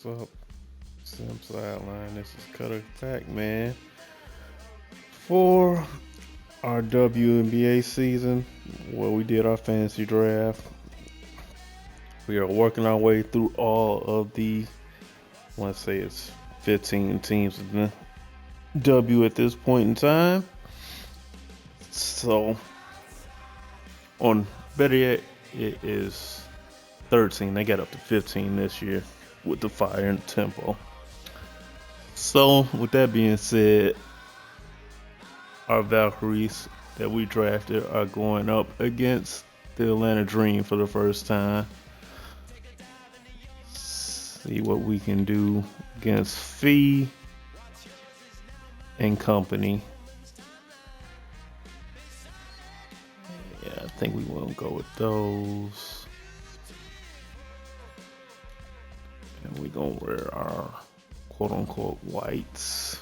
What's up, Sim Sideline? This is Cutter Pack, man. For our WNBA season, where we did our fantasy draft, we are working our way through all of the, let's say it's 15 teams in the W at this point in time. So, on better yet, it is 13. They got up to 15 this year with the fire and tempo. So, with that being said, our Valkyries that we drafted are going up against the Atlanta Dream for the first time. See what we can do against Fee and company. Yeah, I think we will go with those. And we're going to wear our quote-unquote whites.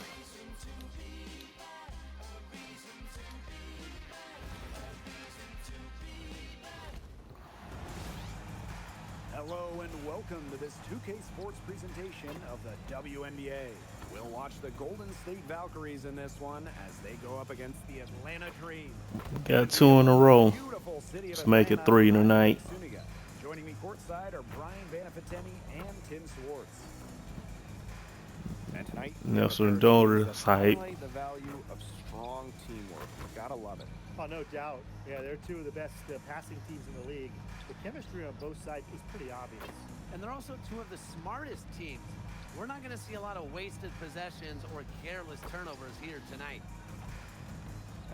Hello and welcome to this 2K Sports presentation of the WNBA. We'll watch the Golden State Valkyries in this one as they go up against the Atlanta Dream. Got two in a row. Let's make it three tonight. Joining me courtside are Brian Banafiteni and Tim Swartz. And tonight, Nelson Donor's hype. The value of strong teamwork. Gotta love it. Oh, no doubt. Yeah, they're two of the best passing teams in the league. The chemistry on both sides is pretty obvious. And they're also two of the smartest teams. We're not going to see a lot of wasted possessions or careless turnovers here tonight.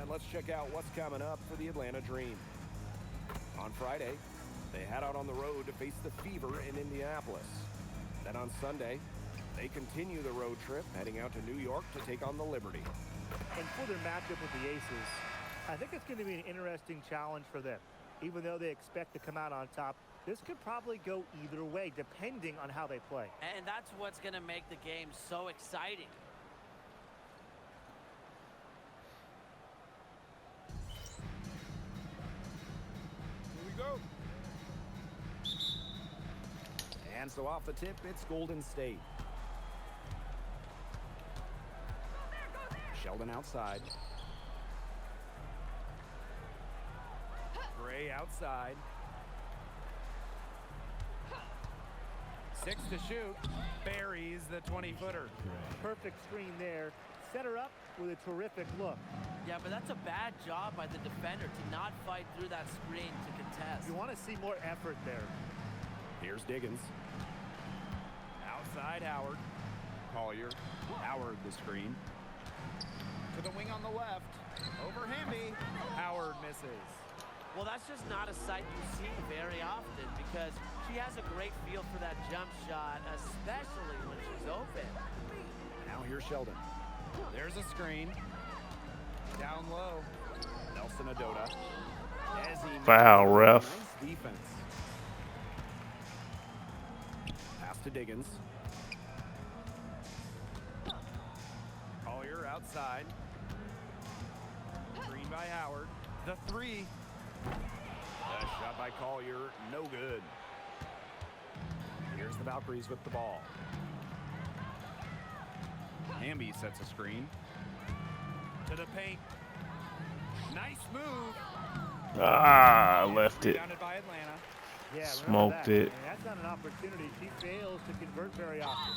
And let's check out what's coming up for the Atlanta Dream. On Friday, they head out on the road to face the Fever in Indianapolis. Then on Sunday, they continue the road trip, heading out to New York to take on the Liberty. And for their matchup with the Aces, I think it's going to be an interesting challenge for them. Even though they expect to come out on top, this could probably go either way, depending on how they play. And that's what's going to make the game so exciting. Here we go. And so off the tip, it's Golden State. Sheldon outside. Gray outside. 6 to shoot. Buries the 20-footer. Perfect screen there. Set her up with a terrific look. Yeah, but that's a bad job by the defender to not fight through that screen to contest. You want to see more effort there. Here's Diggins. Outside Howard. Collier. Howard the screen. To the wing on the left. Over Hamby. Howard misses. Well, that's just not a sight you see very often because she has a great feel for that jump shot, especially when she's open. Now here's Sheldon. There's a screen. Down low. Nelson Adota. Foul, ref. Nice defense. Pass to Diggins. Collier outside. Screen by Howard. The three. The shot by Collier, no good. Here's the Valkyries with the ball. Hamby sets a screen. To the paint. Nice move. Ah, left it. Rebounded by Atlanta. Yeah, Smoked it. That's not an opportunity. She fails to convert very often.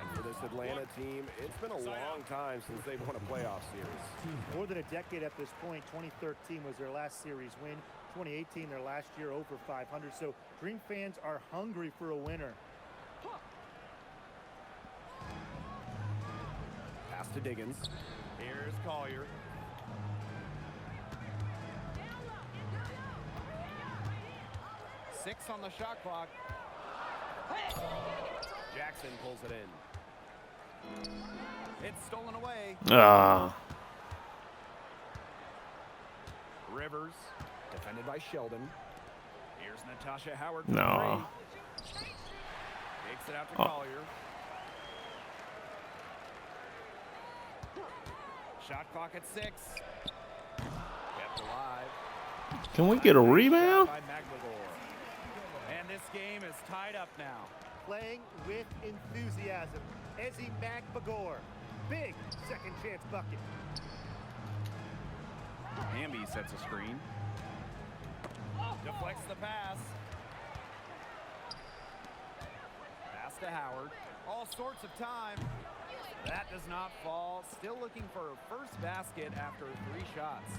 And for this Atlanta team, it's been a long time since they've won a playoff series. More than a decade at this point. 2013 was their last series win. 2018, their last year over 500. So Dream fans are hungry for a winner. Pass to Diggins. Here's Collier. Six on the shot clock. Jackson pulls it in. It's stolen away. Ah. Rivers, defended by Sheldon. Here's Natasha Howard. No. Takes it out to Collier. Shot clock at 6. Kept alive. Can we get a rebound? By Magligore. And this game is tied up now. playing with enthusiasm. Ezzy Magbagor, big second chance bucket. Hamby sets a screen. Deflects the pass. Pass to Howard. All sorts of time. That does not fall. Still looking for her first basket after 3 shots.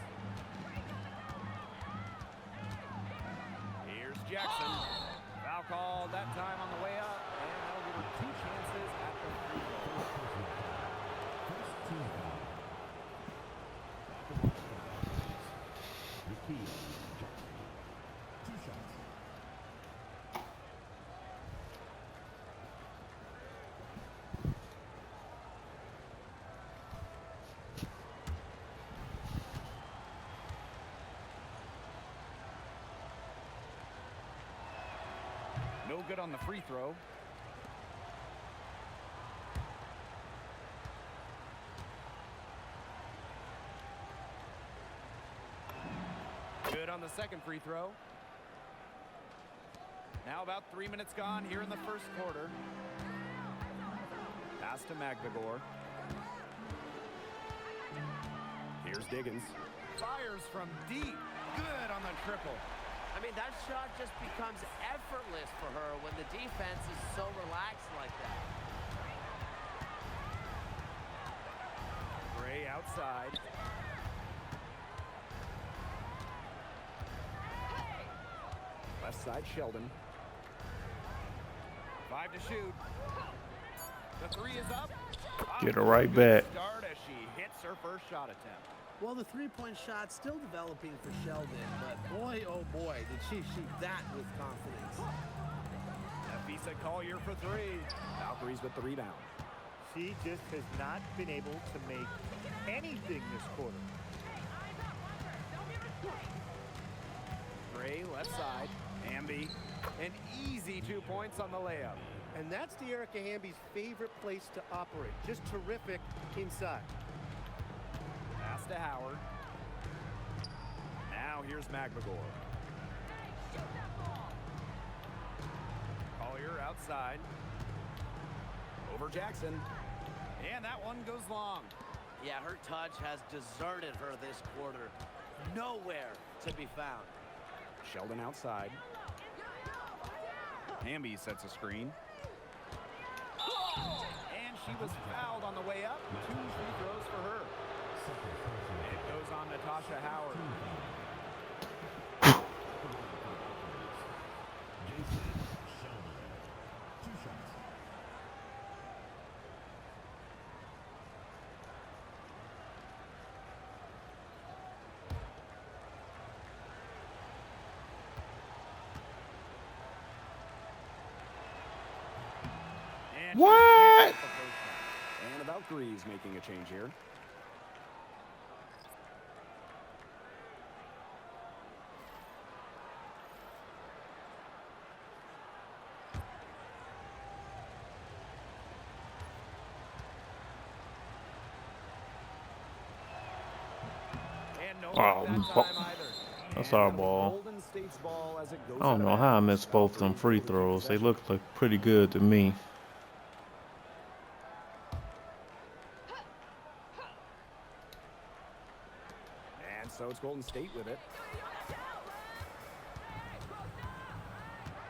Here's Jackson. Foul called that time on the way up. And that'll give her 2 chances at the free throw. No good on the free throw. Good on the second free throw. Now about 3 minutes gone here in the first quarter. Pass to Magbagor. Here's Diggins. Fires from deep. Good on the triple. I mean, that shot just becomes effortless for her when the defense is so relaxed like that. Gray outside. Left side, Sheldon. 5 to shoot. The 3 is up. Get her right back. Start as she hits her first shot attempt. Well, the three-point shot's still developing for Sheldon, but boy, oh boy, did she shoot that with confidence. Nafisa Collier for 3. Valkyries with the rebound. She just has not been able to make anything this quarter. Gray left side. Hamby. An easy 2 points on the layup. And that's De'Erica Hamby's favorite place to operate. Just terrific inside. Pass to Howard. Now here's Magbagor. Collier outside. Over Jackson. And that one goes long. Yeah, her touch has deserted her this quarter. Nowhere to be found. Sheldon outside. Hamby sets a screen. And she was fouled on the way up. 2 free throws for her. It goes on Natasha Howard. And What? And the Valkyries making a change here. And no Oh, that time either. that's And our that was ball. Golden State's ball as it goes I don't out know of how I bounds. missed both them free throws. They looked like pretty good to me. And so it's Golden State with it.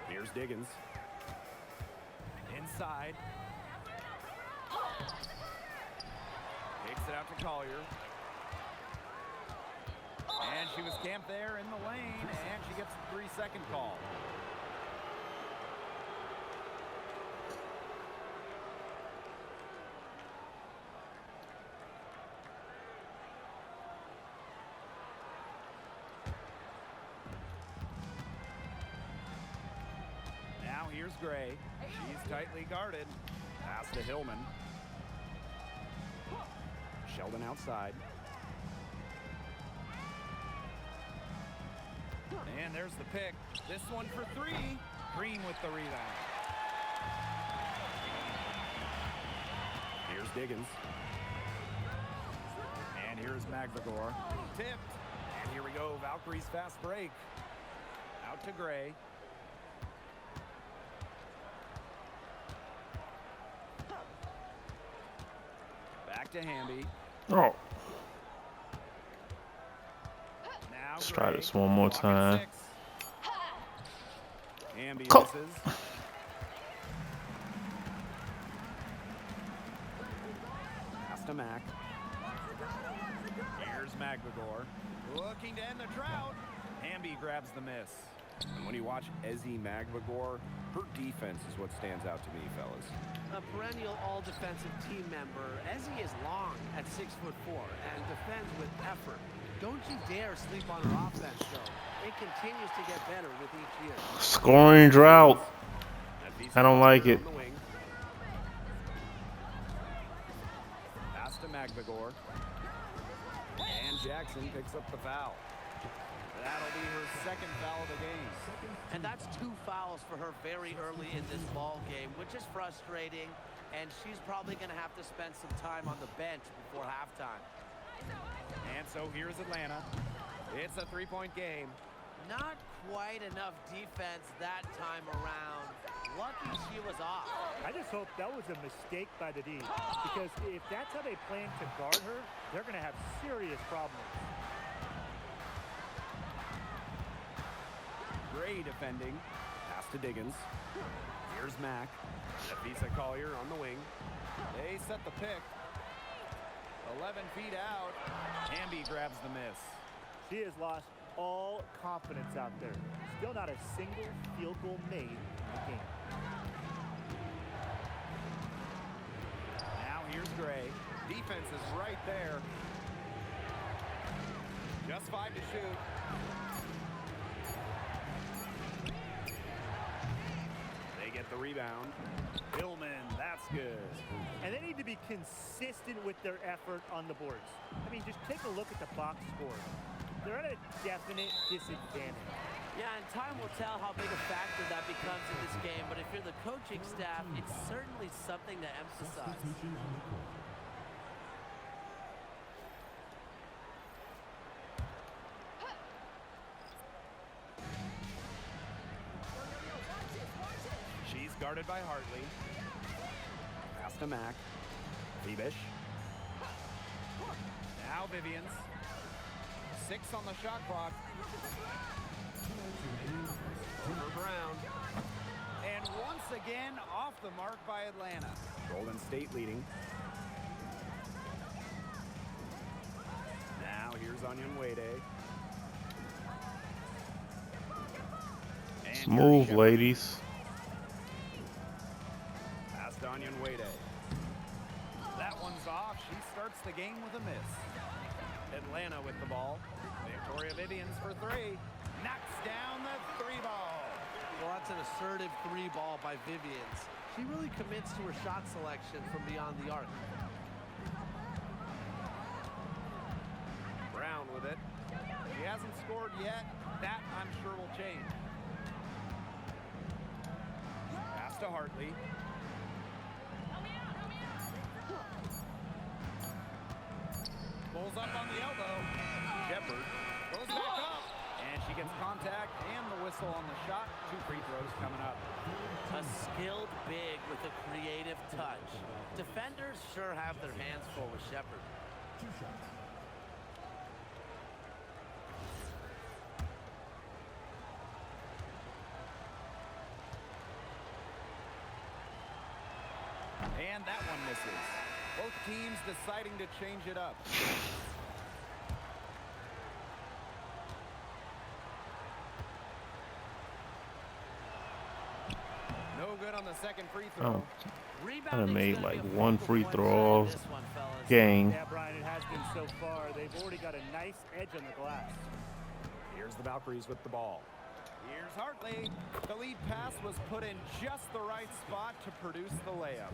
Here's Diggins. Inside. Takes it out to Collier. And she was camped there in the lane, and she gets the 3-second call. Now here's Gray. She's tightly guarded. Pass to Hillman. Sheldon outside. And there's the pick. This one for 3. Green with the rebound. Here's Diggins. And here's Magbagor. Tipped. And here we go. Valkyries fast break. Out to Gray. it to Hamby. Oh, Now let's try Gray. this one more Clock at time. 6. Hamby Go. misses. Pass to Mack. Here's Magbagor. Looking to end the drought. Hamby grabs the miss. And when you watch Ezzy Magbagor, her defense is what stands out to me, fellas. A perennial all-defensive team member, Ezzy is long at 6'4" and defends with effort. Don't you dare sleep on her offense, though. It continues to get better with each year. Scoring drought. That beats I don't like it. on the wing. Pass to Magbagor. And Jackson picks up the foul. That'll be her second foul of the game. And that's 2 fouls for her very early in this ball game, which is frustrating, and she's probably going to have to spend some time on the bench before halftime. And so here's Atlanta. It's a 3-point game. Not quite enough defense that time around. Lucky she was off. I just hope that was a mistake by the D, because if that's how they plan to guard her, they're going to have serious problems. Gray defending. Pass to Diggins. Here's Mack. Visa Collier on the wing. They set the pick. 11 feet out. Hamby grabs the miss. She has lost all confidence out there. Still not a single field goal made in the game. Now here's Gray. Defense is right there. Just 5 to shoot. They get the rebound. Hillman, that's good. And they need to be consistent with their effort on the boards. I mean, just take a look at the box score. They're at a definite disadvantage. Yeah, and time will tell how big a factor that becomes in this game, but if you're the coaching staff, it's certainly something to emphasize. She's guarded by Hartley. Pass to Mack. Bebish. Now Vivians. 6 on the shot clock. For Brown. And once again, off the mark by Atlanta. Golden State leading. Now here's Onion Wade. Smooth, ladies. Pass to Onion Wade. That one's off. She starts the game with a miss. Atlanta with the ball. Victoria Vivians for 3. Knocks down the 3 ball. Well, that's an assertive 3 ball by Vivians. She really commits to her shot selection from beyond the arc. Brown with it. She hasn't scored yet. That, I'm sure, will change. Pass to Hartley. Pulls up on the elbow. Shepard goes back up. And she gets contact and the whistle on the shot. 2 free throws coming up. A skilled big with a creative touch. Defenders sure have their hands full with Shepard. And that one misses. Both teams deciding to change it up. No good on the second free throw. Oh, I done made like 1 free throw all game. Yeah, Brian, it has been so far. They've already got a nice edge on the glass. Here's the Valkyries with the ball. Here's Hartley. The lead pass was put in just the right spot to produce the layup.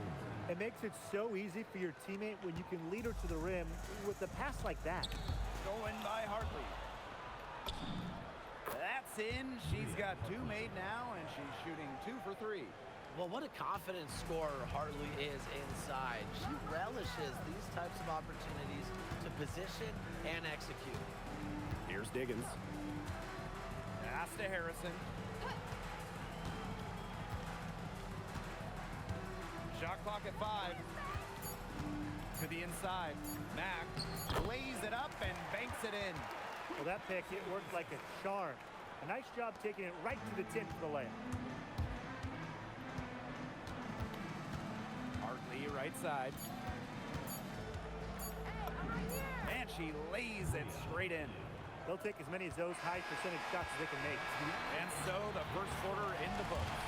It makes it so easy for your teammate when you can lead her to the rim with a pass like that. Going by Hartley. That's in. She's got 2 made now, and she's shooting 2 for 3. Well, what a confident scorer Hartley is inside. She relishes these types of opportunities to position and execute. Here's Diggins. Pass to Harrison. Shot clock at 5. To the inside. Mack lays it up and banks it in. Well, that pick, it worked like a charm. A nice job taking it right to the tip for the layup. Hartley, right side. And she lays it straight in. They'll take as many of those high percentage shots as they can make. And so the first quarter in the books.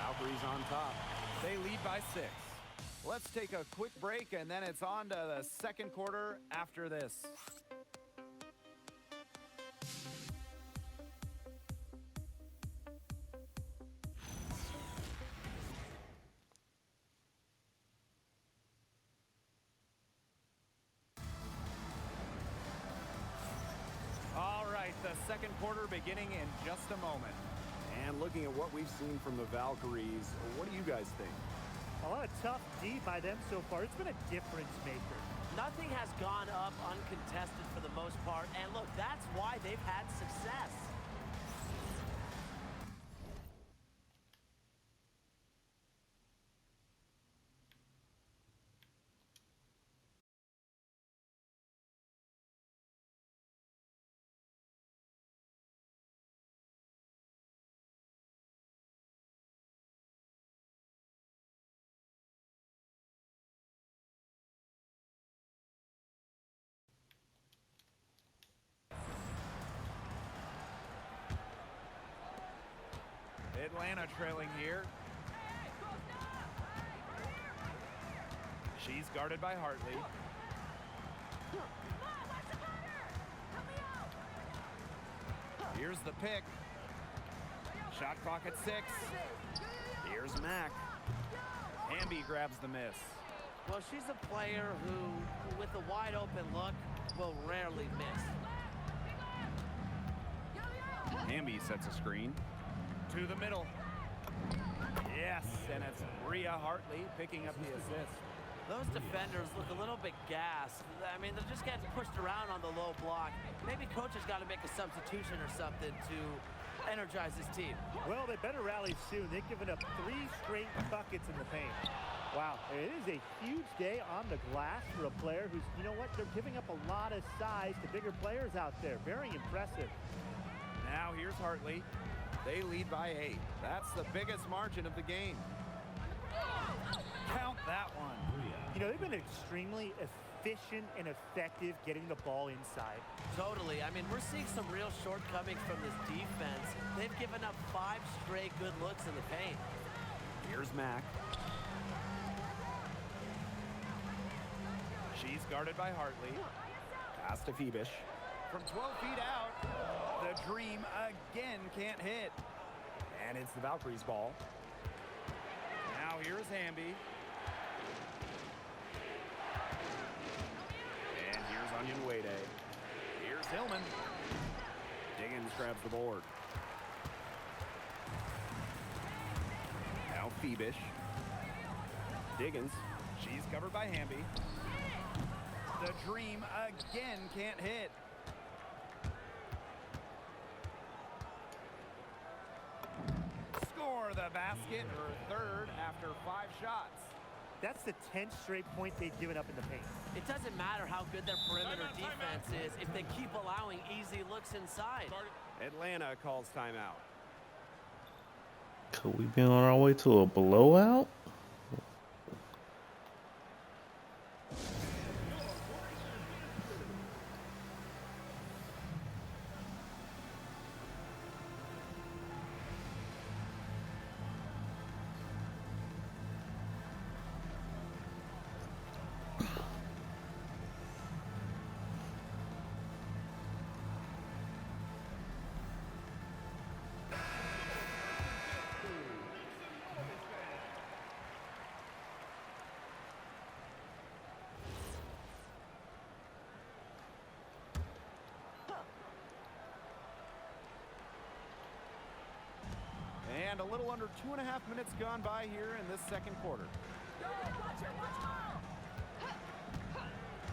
Valkyries on top. They lead by 6. Let's take a quick break, and then it's on to the second quarter after this. All right, the second quarter beginning in just a moment. And looking at what we've seen from the Valkyries, what do you guys think? A lot of tough D by them so far. It's been a difference maker. Nothing has gone up uncontested for the most part, and look, that's why they've had success. Atlanta trailing here. She's guarded by Hartley. Here's the pick. Shot clock at 6. Here's Mack. Hamby grabs the miss. Well, she's a player who, with a wide open look, will rarely miss. Hamby sets a screen. To the middle. Yes, and it's Rhea Hartley picking up the assist. Those defenders look a little bit gassed. I mean, they're just getting pushed around on the low block. Maybe coach has got to make a substitution or something to energize his team. Well, they better rally soon. They've given up 3 straight buckets in the paint. Wow, it is a huge day on the glass for a player who's, you know what, they're giving up a lot of size to bigger players out there. Very impressive. Now here's Hartley. They lead by 8. That's the biggest margin of the game. Count that one. You know, they've been extremely efficient and effective getting the ball inside. Totally. I mean, we're seeing some real shortcomings from this defense. They've given up 5 straight good looks in the paint. Here's Mack. She's guarded by Hartley. Pass to Phoenix. From 12 feet out, the dream again can't hit. And it's the Valkyries' ball. Now here's Hamby. And here's Onyenwede. Here's Hillman. Diggins grabs the board. Now Phoenix. Diggins. She's covered by Hamby. The dream again can't hit. Score the basket, her third after 5 shots. That's the 10th straight point they've given up in the paint. It doesn't matter how good their perimeter defense is if they keep allowing easy looks inside. Atlanta calls timeout. Could we be on our way to a blowout? And a little under 2.5 minutes gone by here in this second quarter.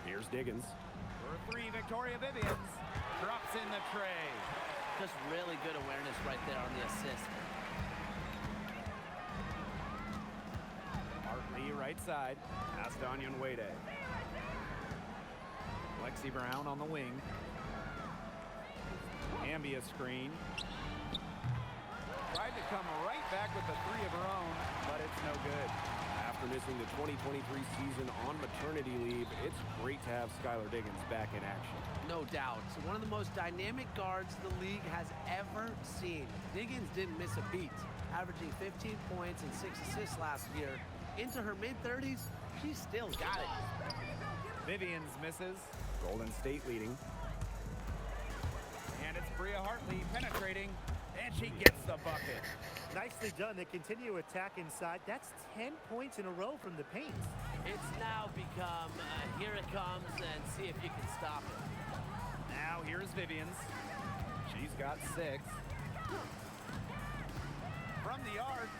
Here's Diggins. For 3, Victoria Vivians drops in the tray. Just really good awareness right there on the assist. Hartley right outside. Pass to Onyenwede. Lexi Brown on the wing. Ambia screen. Tried to come right back with the three of her own, but it's no good. After missing the 2023 season on maternity leave, it's great to have Skylar Diggins back in action. No doubt. One of the most dynamic guards the league has ever seen. Diggins didn't miss a beat, averaging 15 points and 6 assists last year. Into her mid-30s, she's still got it. Vivians misses. Golden State leading. And it's Bria Hartley penetrating, and she gets the bucket. Nicely done. They continue to attack inside. That's 10 points in a row from the paint. It's now become, here it comes, and see if you can stop it. Now here's Vivians. She's got 6. From the arc.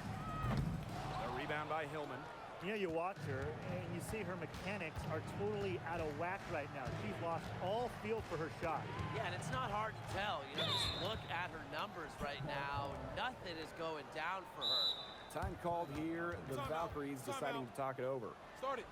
A rebound by Hillman. You know, you watch her, and you see her mechanics are totally out of whack right now. She's lost all feel for her shot. Yeah, and it's not hard to tell. You know, just look at her numbers right now. Nothing is going down for her. Time called here. The Valkyries deciding to talk it over. Start it.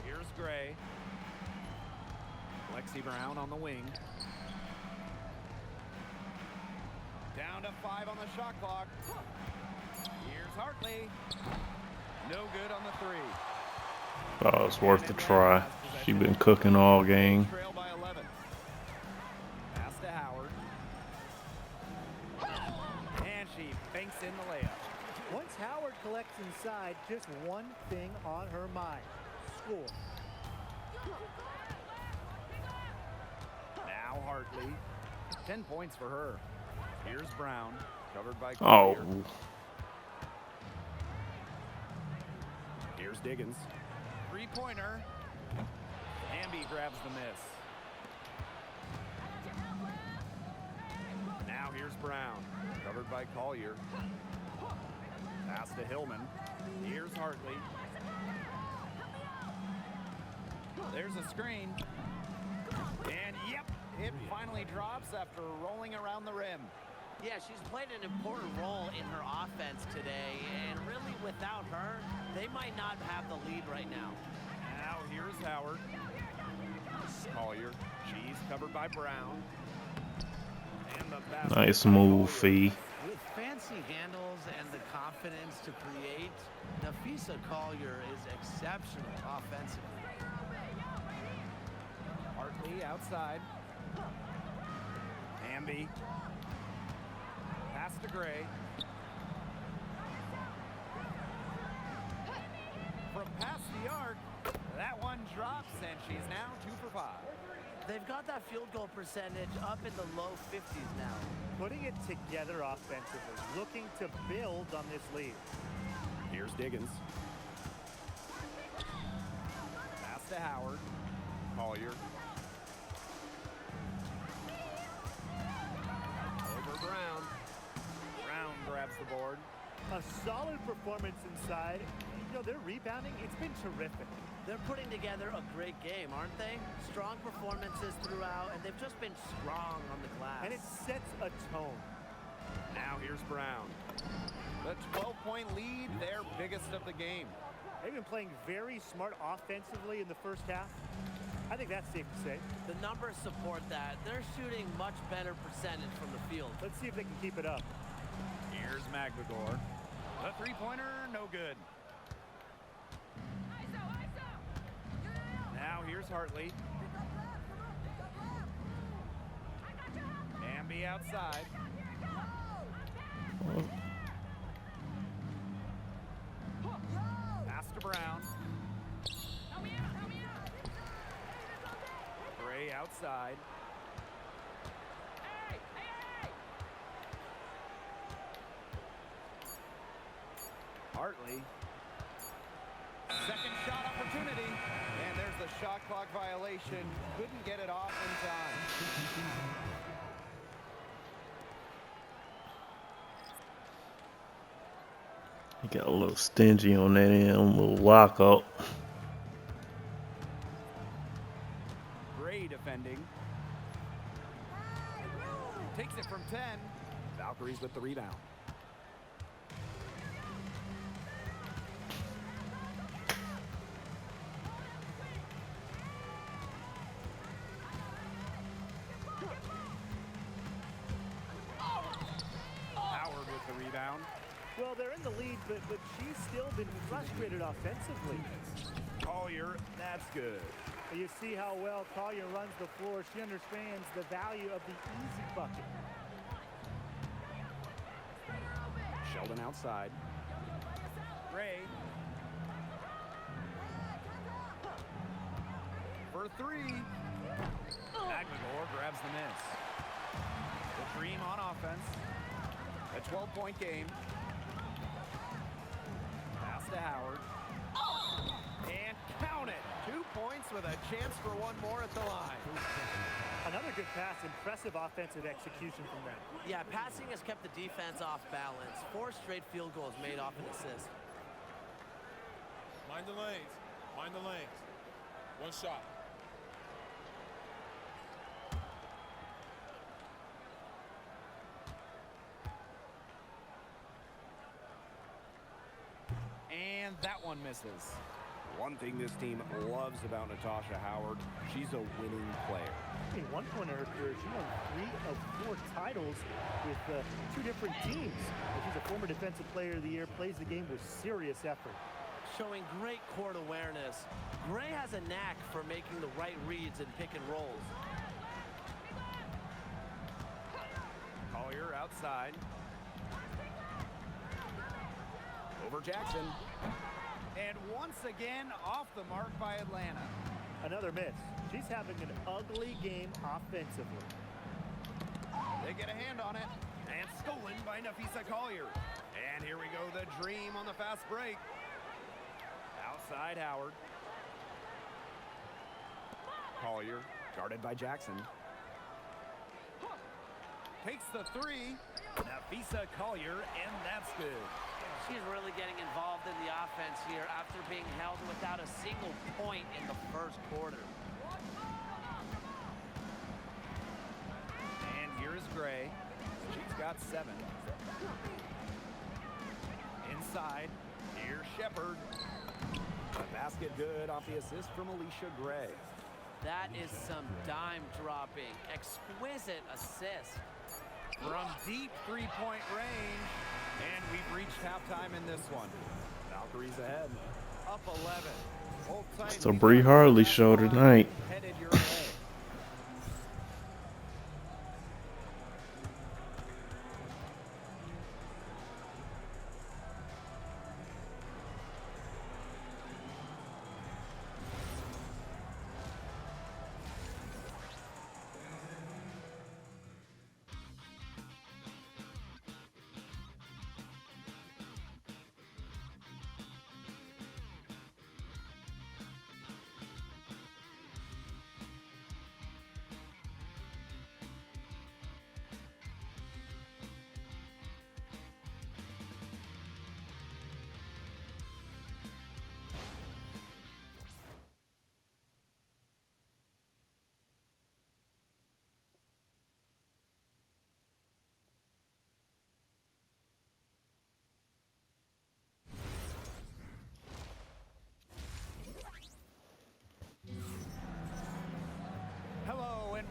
Here's Gray. Lexi Brown on the wing. Down to 5 on the shot clock. Here's Hartley. No good on the 3. Oh, it's worth the try. She been cooking all game. Trail by 11. Pass to Howard. And she banks in the layup. Once Howard collects inside, just one thing on her mind. Score. Now Hartley. 10 points for her. Here's Brown. Covered by Oh, Collier. Here's Diggins. Three-pointer. Amby grabs the miss. Now here's Brown. Covered by Collier. Pass to Hillman. Here's Hartley. There's a screen. And yep, it finally drops after rolling around the rim. Yeah, she's played an important role in her offense today, and really without her, they might not have the lead right now. Now here's Howard. Collier. She's covered by Brown. And the basket nice by move, Collier. Fee. With fancy handles and the confidence to create, Nafisa Collier is exceptional offensively. Hartley outside. Amby. Pass to Gray. From past the arc, that one drops, and she's now 2 for 5. They've got that field goal percentage up in the low 50s now. Putting it together offensively, looking to build on this lead. Here's Diggins. Pass to Howard. Collier. Over Brown. Brown grabs the board. A solid performance inside. You know, their rebounding, it's been terrific. They're putting together a great game, aren't they? Strong performances throughout, and they've just been strong on the glass. And it sets a tone. Now here's Brown. The 12-point lead, their biggest of the game. They've been playing very smart offensively in the first half. I think that's safe to say. The numbers support that. They're shooting much better percentage from the field. Let's see if they can keep it up. Here's Magdagor. The three-pointer, no good. Now here's Hartley. Amby outside. Pass to Brown. outside. Hartley. Second shot opportunity. And there's the shot clock violation. Couldn't get it off in time. He got a little stingy on that end, a little walkout. Gray defending. Takes it from 10. Valkyries with the rebound. Howard with the rebound. Well, they're in the lead, but she's still been frustrated offensively. Collier, that's good. You see how well Collier runs the floor. She understands the value of the easy bucket. Sheldon outside. Gray. For three. Aguilar grabs the miss. The Dream on offense. A 12-point game. Pass to Howard. And count it. 2 points with a chance for one more at the line. Another good pass. Impressive offensive execution from them. Yeah, passing has kept the defense off balance. 4 straight field goals made off an assist. Mind the lanes. Mind the lanes. One shot. And that one misses. One thing this team loves about Natasha Howard, she's a winning player. In one point of her career, she won 3 of 4 titles with 2 different teams. She's a former Defensive Player of the Year, plays the game with serious effort. Showing great court awareness. Gray has a knack for making the right reads and pick and rolls. Collier outside. Over Jackson. And once again, off the mark by Atlanta. Another miss. She's having an ugly game offensively. They get a hand on it. And stolen by Nafisa Collier. And here we go, the Dream on the fast break. Outside Howard. Collier, guarded by Jackson. Takes the 3. Nafisa Collier, and that's good. She's really getting involved in the offense here after being held without a single point in the first quarter. And here's Gray. She's got 7. Inside, here's Shepard. The basket good off the assist from Alicia Gray. That is some dime dropping. Exquisite assist. From deep 3-point range. And we've reached halftime in this one. Valkyries ahead. Up 11. Hold tight. It's a Bree Hartley show tonight. Headed your way.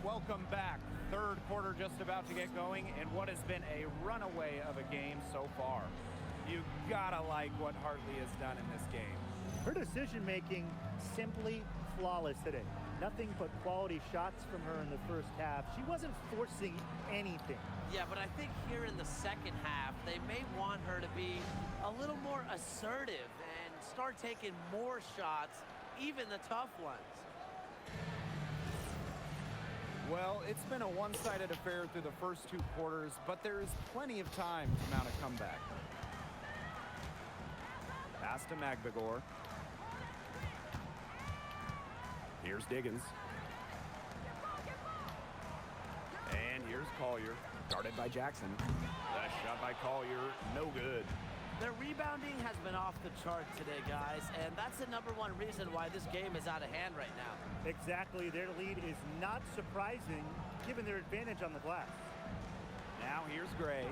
Welcome back. Third quarter just about to get going, and what has been a runaway of a game so far. You gotta like what Hartley has done in this game. Her decision-making simply flawless today. Nothing but quality shots from her in the first half. She wasn't forcing anything. Yeah, but I think here in the second half, they may want her to be a little more assertive and start taking more shots, even the tough ones. Well, it's been a one-sided affair through the first 2 quarters, but there is plenty of time to mount a comeback. Pass to Magbegor. Here's Diggins. And here's Collier, guarded by Jackson. That shot by Collier, no good. Their rebounding has been off the chart today, guys, and that's the #1 reason why this game is out of hand right now. Exactly. Their lead is not surprising, given their advantage on the glass. Now here's Gray.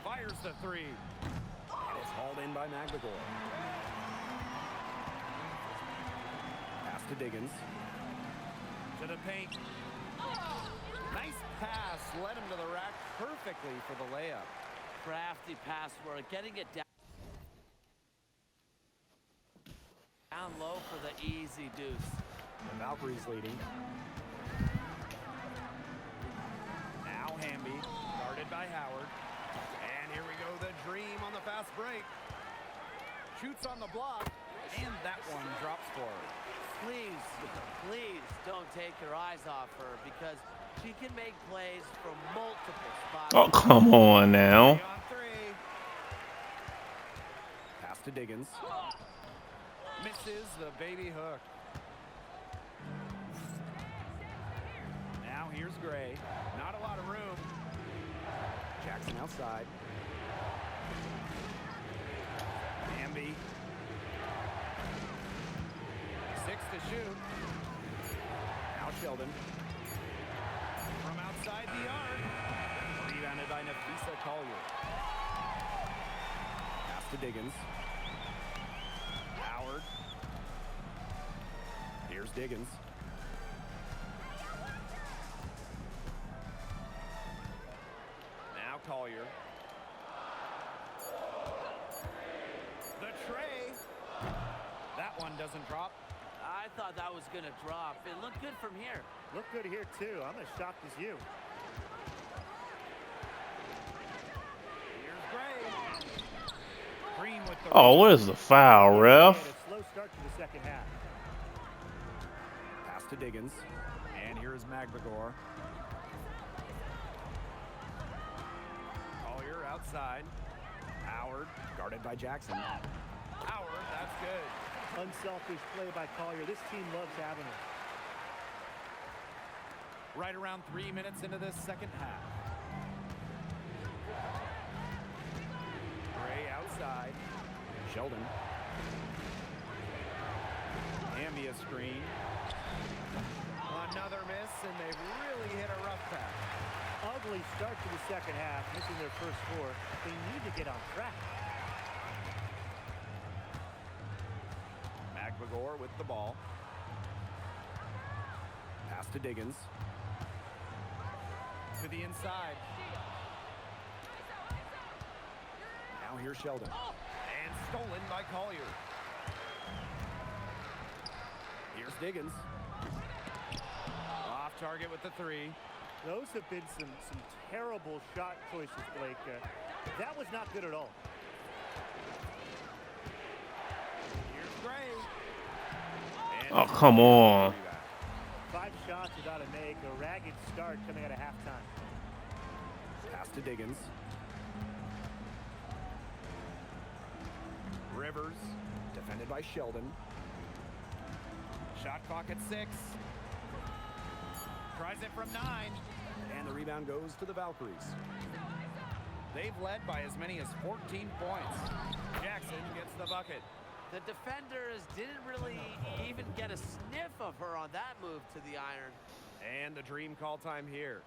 Fires the 3. And it's hauled in by Magbegor. Pass to Diggins. To the paint. Nice pass. Led him to the rack perfectly for the layup. Crafty pass work, getting it down low for the easy deuce. The Valkyries leading. Now Hamby, guarded by Howard. And here we go, the Dream on the fast break. Shoots on the block, and that one drops for her. Please don't take your eyes off her, because she can make plays from multiple spots. Oh, come on now. 3 on 3. Pass to Diggins. Misses the baby hook. Now here's Gray. Not a lot of room. Jackson outside. Hamby. 6 to shoot. Now Sheldon. From outside the arc. Rebounded by Nafisa Collier. Pass to Diggins. Howard. Here's Diggins. Now Collier. The tray. That one doesn't drop. I thought that was going to drop. It looked good from here. Look good here, too. I'm as shocked as you. Here's Gray. Green with the Oh, where's the foul, ref? A slow start to the second half. pass to Diggins. And here is Magbegor. Collier outside. Howard, guarded by Jackson. Howard, that's good. Unselfish play by Collier. This team loves having him. Right around 3 minutes into this second half. Gray outside. Sheldon. Hamby a screen. Another miss, and they've really hit a rough patch. Ugly start to the second half, missing their first 4. They need to get on track. Magbegor with the ball. Pass to Diggins. To the inside. Now here's Sheldon. And stolen by Collier. Here's Diggins. Off target with the 3. Those have been some terrible shot choices, Blake. That was not good at all. Here's Gray. And Oh, come on. 5 shots without a make. A ragged start coming out of halftime. Pass to Diggins. Rivers, defended by Sheldon. Shot clock at 6. Tries it from 9. And the rebound goes to the Valkyries. They've led by as many as 14 points. Jackson gets the bucket. The defenders didn't really even get a sniff of her on that move to the iron. And the Dream call time here.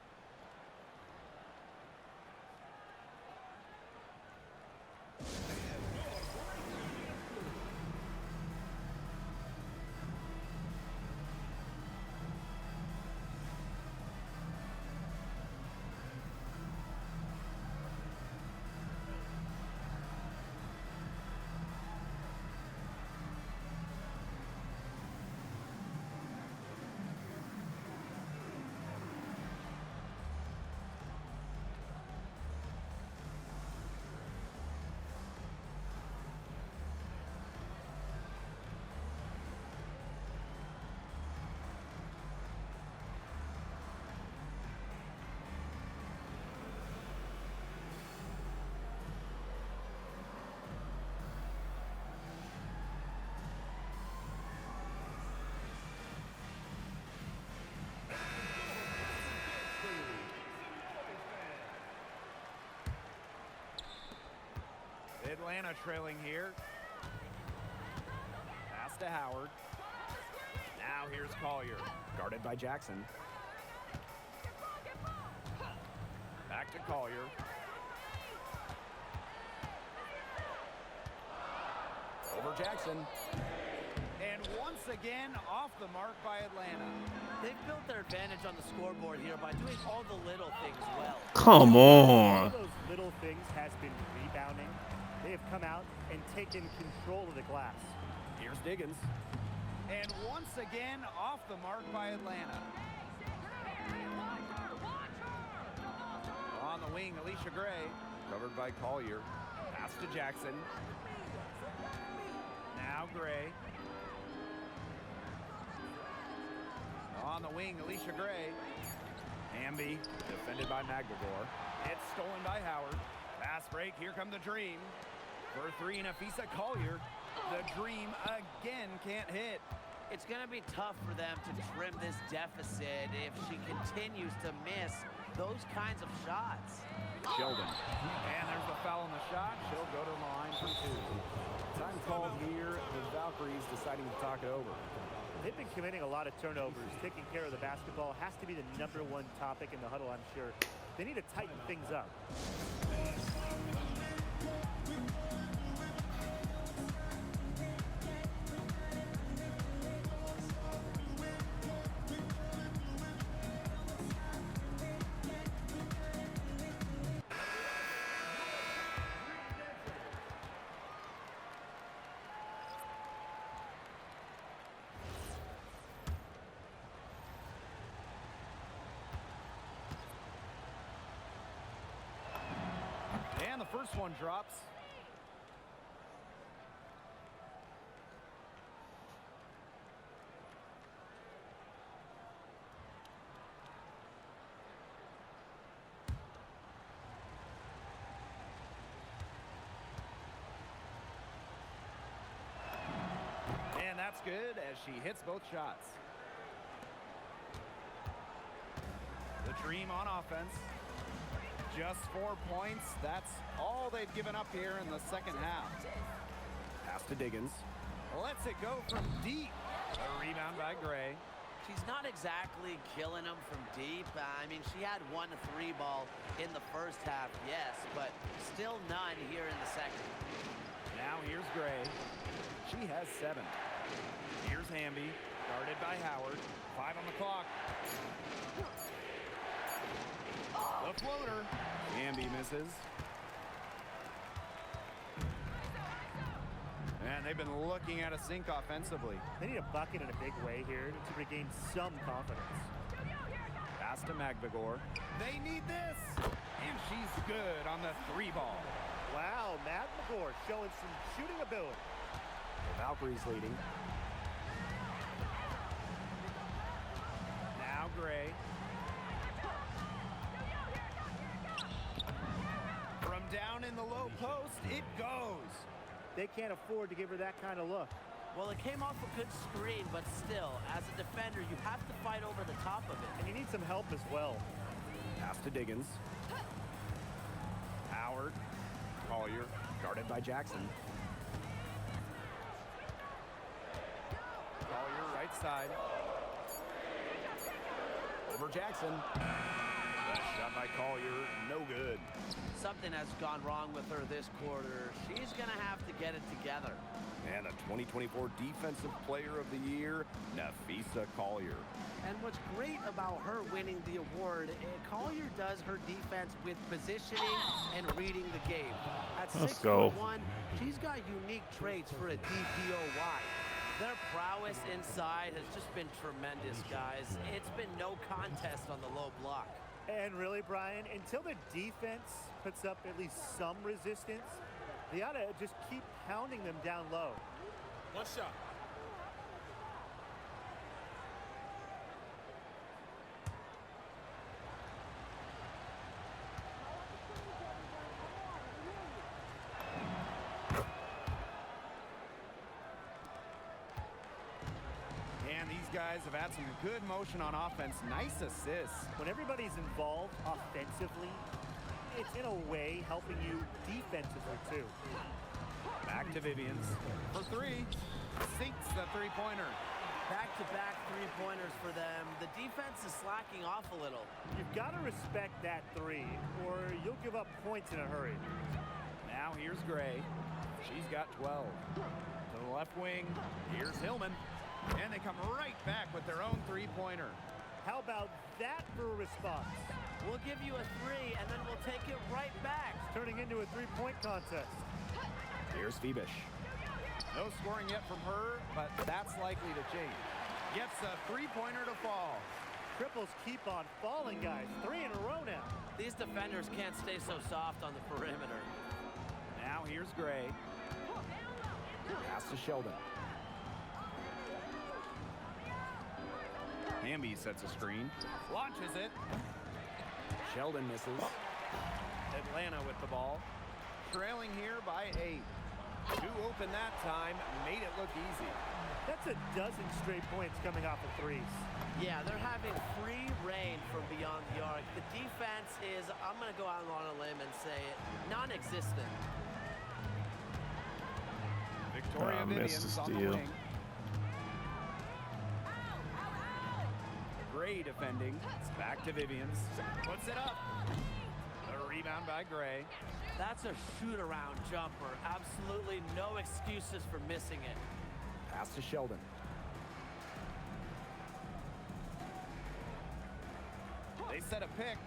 Atlanta trailing here. Pass to Howard. Now here's Collier, guarded by Jackson. Back to Collier. Over Jackson. And once again, off the mark by Atlanta. They've built their advantage on the scoreboard here by doing all the little things well. Come One on. of those little things has been rebounding. They have come out and taken control of the glass. Here's Diggins. And once again, off the mark by Atlanta. On the wing, Alicia Gray, covered by Collier. Pass to Jackson. Now Gray. On the wing, Alicia Gray. Hamby, defended by Magdagor. It's stolen by Howard. Pass break, here come the Dream. For three, Nafisa Collier. The Dream again can't hit. It's going to be tough for them to trim this deficit if she continues to miss those kinds of shots. Sheldon. And there's the foul on the shot. She'll go to the line for two. Time called here. The Valkyries deciding to talk it over. They've been committing a lot of turnovers. Taking care of the basketball has to be the #1 topic in the huddle, I'm sure. They need to tighten things up. And the first one drops. And that's good as she hits both shots. The Dream on offense. Just 4 points. That's all they've given up here in the second half. Pass to Diggins. Lets it go from deep. A rebound by Gray. She's not exactly killing them from deep. I mean, she had 1 3 ball in the first half, yes, but still none here in the second. Now here's Gray. She has 7. Here's Hamby, guarded by Howard. 5 on the clock. The floater. Hamby misses. And they've been looking at a sink offensively. They need a bucket in a big way here to regain some confidence. Pass to Magdagor. They need this. And she's good on the 3 ball. Wow, Magdagor showing some shooting ability. The Valkyries leading. Now Gray. From down in the low post, it goes. They can't afford to give her that kind of look. Well, it came off a good screen, but still, as a defender, you have to fight over the top of it. And you need some help as well. Pass to Diggins. Howard. Collier, guarded by Jackson. Collier, right side. Over Jackson. Shot by Collier, no good. Something has gone wrong with her this quarter. She's going to have to get it together. And the 2024 Defensive Player of the Year, Nafisa Collier. And what's great about her winning the award, Collier does her defense with positioning and reading the game. At Let's 6'1", go. she's got unique traits for a DPOY. Their prowess inside has just been tremendous, guys. It's been no contest on the low block. And really, Brian, until the defense puts up at least some resistance, they ought to just keep pounding them down low. 1 shot. And these guys have had some good motion on offense. Nice assists. When everybody's involved offensively, it's in a way helping you defensively too. Back to Vivians for three. Sinks the three-pointer. Back-to-back three-pointers for them. The defense is slacking off a little. You've got to respect that three, or you'll give up points in a hurry. Now here's Gray. She's got 12. To the left wing, here's Hillman. And they come right back with their own three-pointer. How about that for a response? We'll give you a three, and then we'll take it right back. It's turning into a three-point contest. Here's Phoebus. No scoring yet from her, but that's likely to change. Gets a three-pointer to fall. Triples keep on falling, guys. 3 in a row now. These defenders can't stay so soft on the perimeter. Now here's Gray. Pass to Sheldon. Hamby sets a screen. Launches it. Sheldon misses. Atlanta with the ball. Trailing here by 8. Two open that time. Made it look easy. That's a dozen straight points coming off of threes. Yeah, they're having free reign from beyond the arc. The defense is, I'm going to go out on a limb and say it, non-existent. Victoria missed Vivians the on the steal. wing. Gray defending. It's back to Vivians. Puts it up. The rebound by Gray. That's a shoot-around jumper. Absolutely no excuses for missing it. Pass to Sheldon. They set a pick.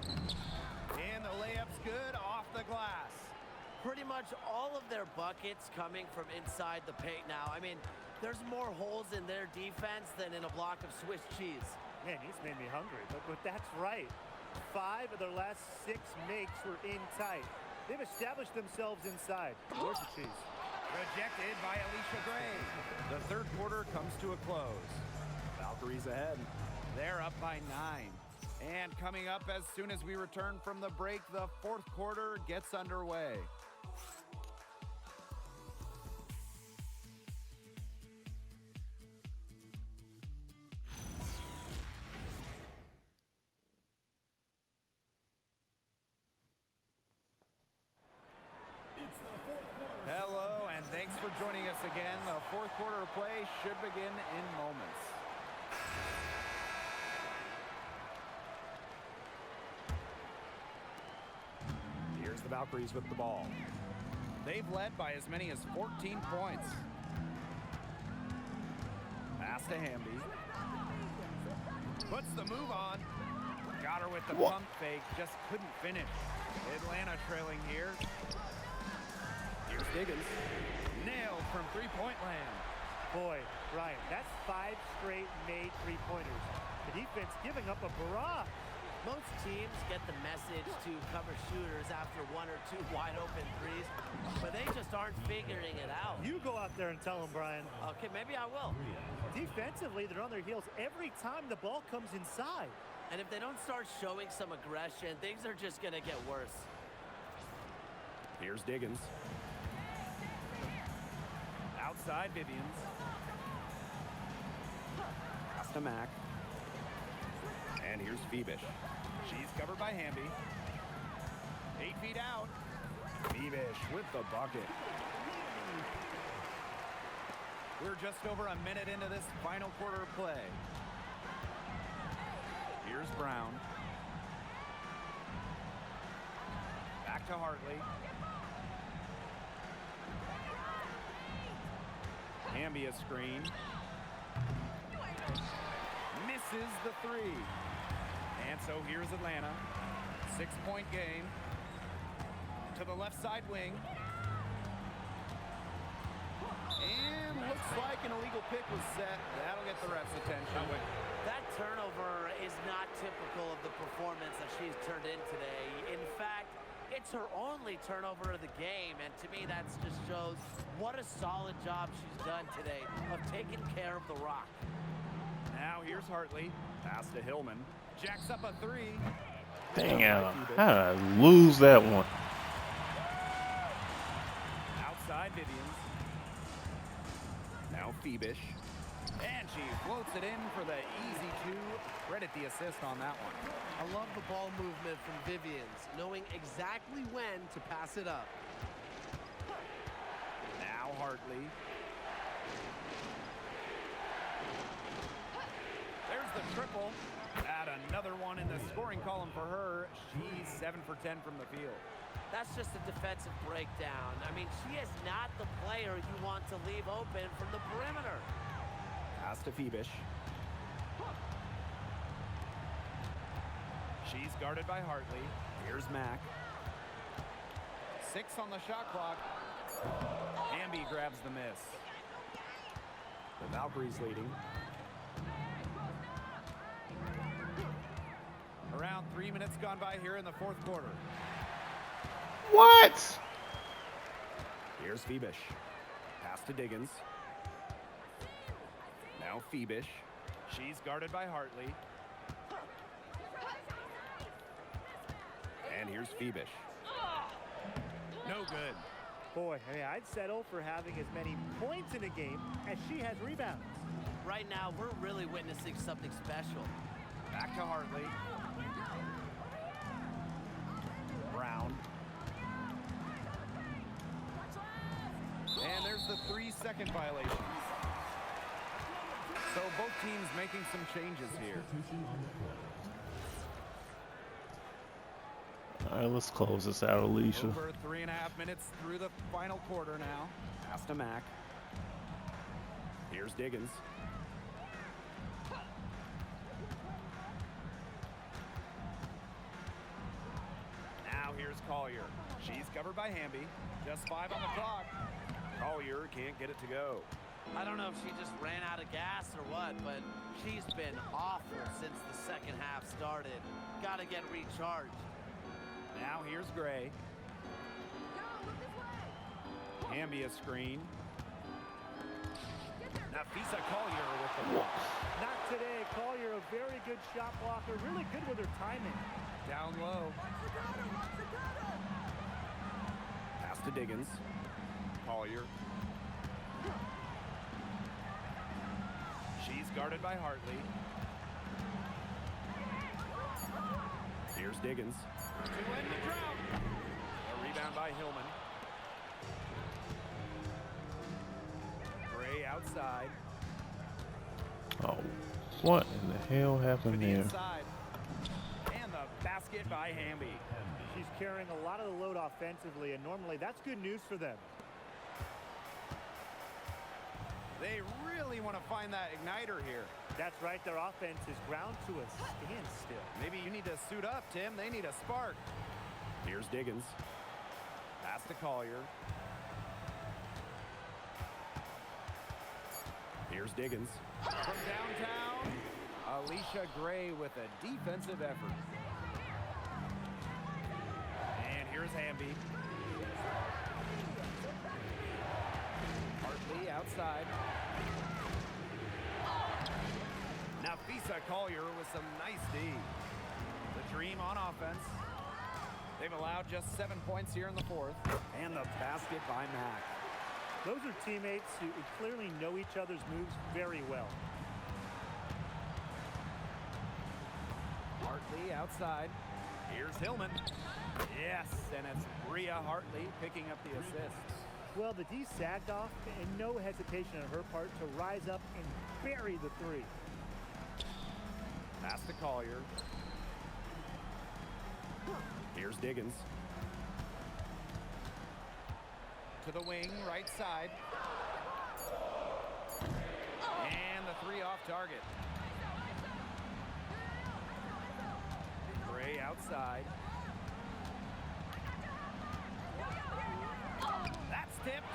And the layup's good off the glass. Pretty much all of their buckets coming from inside the paint now. I mean, there's more holes in their defense than in a block of Swiss cheese. Man, he's made me hungry, but that's right. 5 of their last 6 makes were in tight. They've established themselves inside. Where's the cheese? Rejected by Alicia Gray. The third quarter comes to a close. Valkyries ahead. They're up by 9. And coming up as soon as we return from the break, the fourth quarter gets underway. Hello, and thanks for joining us again. The fourth quarter of play should begin in moments. Here's the Valkyries with the ball. They've led by as many as 14 points. Pass to Hamby. Puts the move on. Got her with the pump fake, just couldn't finish. Atlanta trailing here. Here's Diggins. Nailed from three-point land. Boy, Ryan, that's 5 straight made three-pointers. The defense giving up a barrage. Most teams get the message to cover shooters after 1 or 2 wide open threes, but they just aren't figuring it out. You go out there and tell them, Brian. Okay, maybe I will. Defensively, they're on their heels every time the ball comes inside. And if they don't start showing some aggression, things are just going to get worse. Here's Diggins. Outside Vivians. Pass to Mack. And here's Phoebus. She's covered by Hamby. 8 feet out. Phoebus with the bucket. We're just over a minute into this final quarter of play. Here's Brown. Back to Hartley. Hamby a screen. Misses the 3. And so here's Atlanta. 6-point game. To the left side wing. And looks like an illegal pick was set. That'll get the ref's attention. That turnover is not typical of the performance that she's turned in today. In fact, it's her only turnover of the game, and to me that just shows what a solid job she's done today of taking care of the rock. Now here's Hartley. Pass to Hillman. Jacks up a 3. Damn, how did I lose that one? Outside Vivians. Now Phoebus. And she floats it in for the easy 2. Credit the assist on that one. I love the ball movement from Vivians, knowing exactly when to pass it up. Now Hartley. There's the triple. Add another one in the scoring column for her. She's 7 for 10 from the field. That's just a defensive breakdown. I mean, she is not the player you want to leave open from the perimeter. Pass to Phoenix. She's guarded by Hartley. Here's Mack. 6 on the shot clock. Hamby grabs the miss. The Valkyries leading. Around 3 minutes gone by here in the fourth quarter. What? Here's Phoenix. Pass to Diggins. Now Phoenix. She's guarded by Hartley. And here's Phoenix. No good. Boy, I mean, I'd settle for having as many points in a game as she has rebounds. Right now, we're really witnessing something special. Back to Hartley. Brown. And there's the 3-second violation. So both teams making some changes here. All right, let's close this out, Alicia. Over 3.5 minutes through the final quarter now. Pass to Mack. Here's Diggins. Now here's Collier. She's covered by Hamby. Just 5 on the clock. Collier can't get it to go. I don't know if she just ran out of gas or what, but she's been awful since the second half started. Got to get recharged. Now here's Gray. Hamby a screen. Nafisa Collier with the block. Not today. Collier, a very good shot blocker. Really good with her timing. Down low. Pass to Diggins. Collier. She's guarded by Hartley. Here's Diggins. To end the drought. A rebound by Hillman. Gray outside. Oh, what in the hell happened To the there? inside. And the basket by Hamby. She's carrying a lot of the load offensively, and normally that's good news for them. They really want to find that igniter here. That's right. Their offense is ground to a standstill. Maybe you need to suit up, Tim. They need a spark. Here's Diggins. Pass to Collier. Here's Diggins. From downtown, Alicia Gray with a defensive effort. And here's Hamby. Hartley outside. Nafisa Collier with some nice D. The Dream on offense. They've allowed just 7 points here in the fourth. And the basket by Mack. Those are teammates who clearly know each other's moves very well. Hartley outside. Here's Hillman. Yes, and it's Bria Hartley picking up the assists. Well, the D sagged off, and no hesitation on her part to rise up and bury the three. Pass to Collier. Here's Diggins. To the wing, right side. And the 3 off target. Gray outside. That's tipped.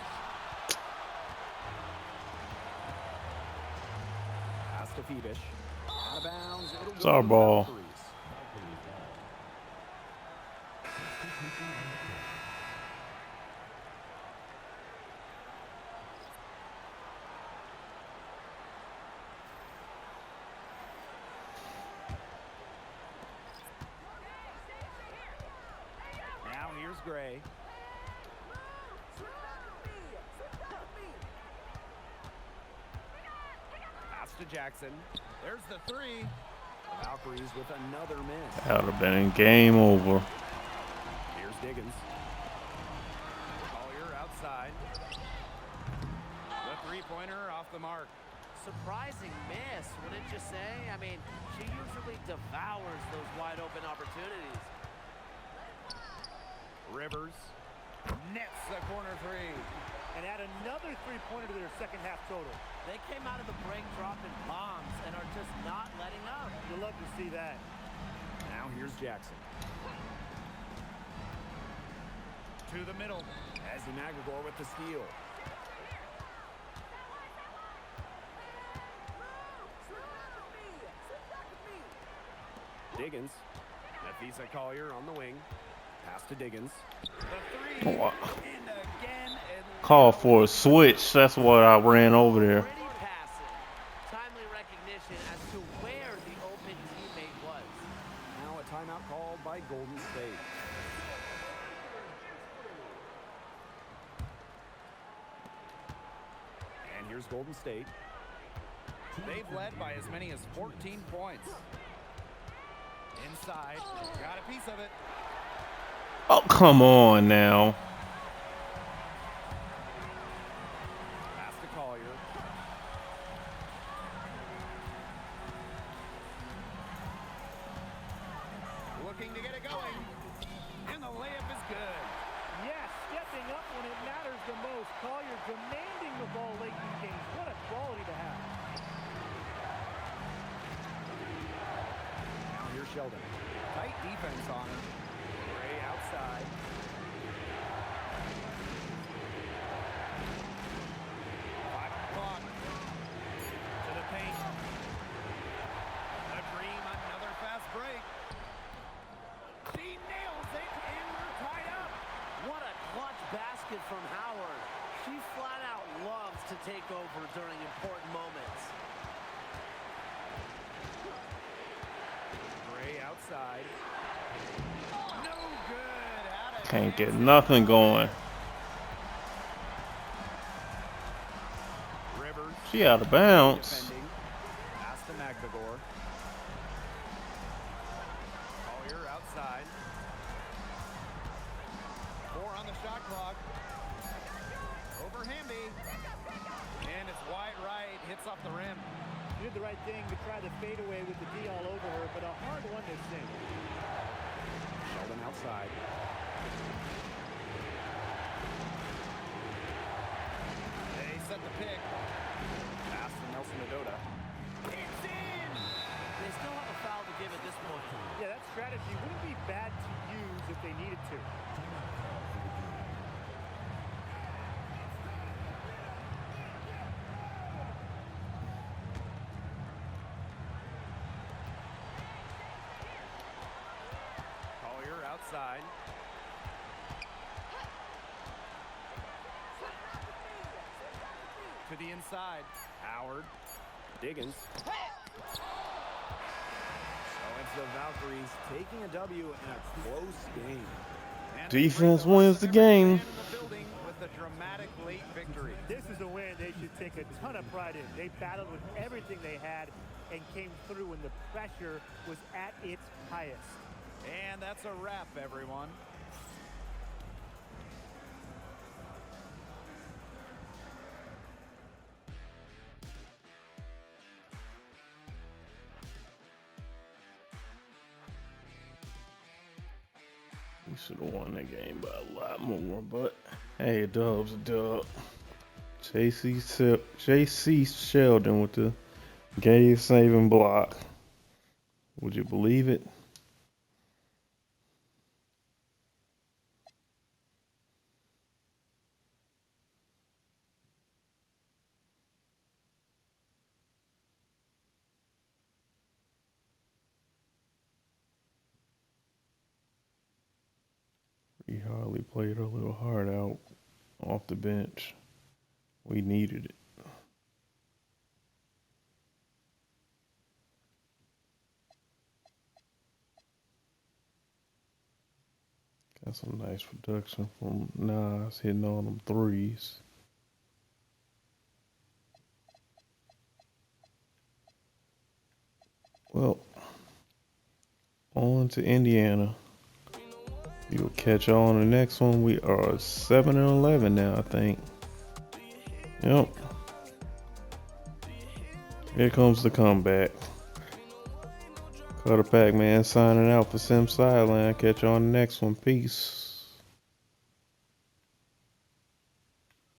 Pass to Phoenix. Out of bounds. It'll go It's our to the ball. Valkyries. Now here's Gray. Pass to Jackson. There's the 3. The Valkyries with another miss. That would have been game over. Here's Diggins. Collier outside. three-pointer off the mark. Surprising miss, wouldn't you say? I mean, she usually devours those wide-open opportunities. Rivers nets the corner three. And add another three-pointer to their second half total. They came out of the break dropping bombs and are just not letting up. You'll love to see that. Now here's Jackson. To the middle. Ezzy Magagor with the steal. Diggins. Nafisa Collier on the wing. Pass to Diggins. The three. Oh, And again. And call for a switch. That's what I ran over there. Pretty passive. Timely recognition as to where the open teammate was. now a timeout called by Golden State. And here's Golden State. They've led by as many as 14 points. Inside. Got a piece of it. Oh, come on now. Pass to Collier. Looking to get it going. And the layup is good. Yes, stepping up when it matters the most. Collier demanding the ball late in games. What a quality to have. Now here's Sheldon. Tight defense on him. Gray outside. Five on the clock. To the paint. A dream, another fast break. She nails it, and we're tied up. What a clutch basket from Howard. She flat out loves to take over during important moments. Gray outside. No good. Out of Can't get hands. nothing going. Rivers. She out of bounds. Defending. Pass to Magdagor. Collier outside. 4 on the shot clock. Over Hamby. And it's wide right. Hits off the rim. She did the right thing to try the fadeaway with the D all over her, but a hard one to sink. Sheldon outside. They set the pick. Pass to Nelson Adota. It's in! They still have a foul to give at this point. Yeah, that strategy wouldn't be bad to use if they needed to. Collier outside. To the inside. Howard. Diggins. So it's the Valkyries taking a W in a close game. And they Defense bring the wins the best of every game. fan in the building with a dramatic late victory. This is a win they should take a ton of pride in. They battled with everything they had and came through when the pressure was at its highest. And that's a wrap, everyone. We should have won that game by a lot more, but hey, a dub's a dub. JC Sheldon with the game saving block. Would you believe it? We hardly played a little hard out off the bench. We needed it. Got some nice production from Nas hitting on them threes. Well, on to Indiana. You'll catch on the next one. We are 7-11 now, I think. Yep. Here comes the comeback. Cutter Pac-Man signing out for Sim Sideline. Catch you on the next one. Peace.